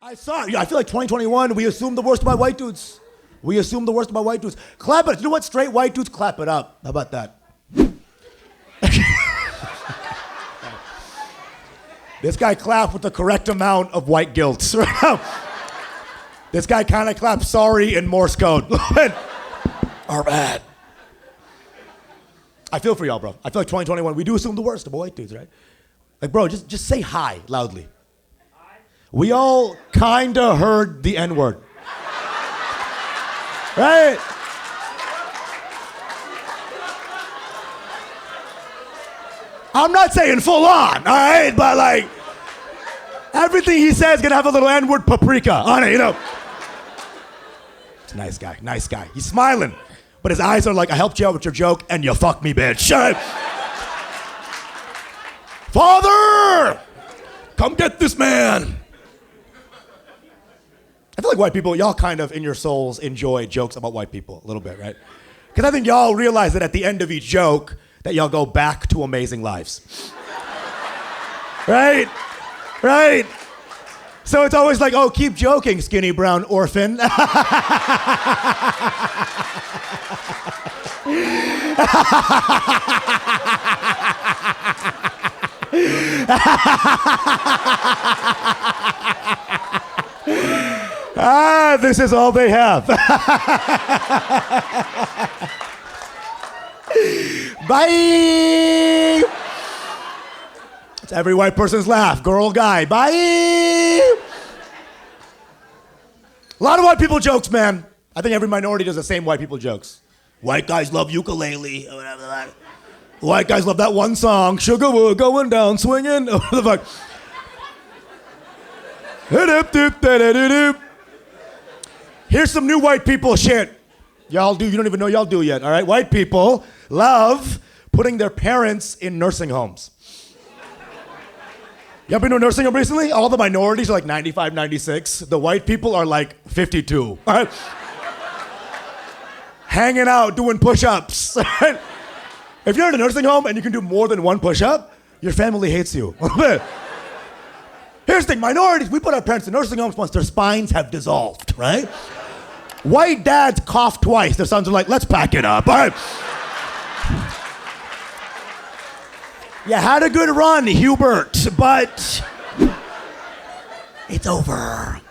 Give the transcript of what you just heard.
I saw it. I feel like 2021, we assume the worst about white dudes. We assume the worst about white dudes. Clap it. You know what? Straight white dudes, clap it up. How about that? This guy clapped with the correct amount of white guilt right now. This guy kind of clapped sorry in Morse code. Our bad. I feel for y'all, bro. I feel like 2021, we do assume the worst about white dudes, right? Like, bro, just say hi loudly. Hi. We all kind of heard the N-word. Right? I'm not saying full on, all right? But like, everything he says is gonna have a little N-word paprika on it, you know? It's a nice guy, nice guy. He's smiling, but his eyes are like, I helped you out with your joke and you fucked me, bitch. Father, come get this man. I feel like white people, y'all kind of in your souls enjoy jokes about white people a little bit, right? Because I think y'all realize that at the end of each joke, that y'all go back to amazing lives. Right? Right? So it's always like, oh, keep joking, skinny brown orphan. This is all they have. Bye. It's every white person's laugh. Girl, guy. Bye. A lot of white people jokes, man. I think every minority does the same white people jokes. White guys love ukulele. White guys love that one song. Sugar, we're going down swinging. What the fuck? Here's some new white people shit. Y'all do, you don't even know y'all do yet, all right? White people love putting their parents in nursing homes. Y'all been to a nursing home recently? All the minorities are like 95, 96. The white people are like 52, all right? Hanging out, doing push-ups, right? If you're in a nursing home and you can do more than one push-up, your family hates you. Here's the thing, minorities, we put our parents in nursing homes once their spines have dissolved, right? White dads cough twice. Their sons are like, let's pack it up. All right. You had a good run, Hubert, but it's over.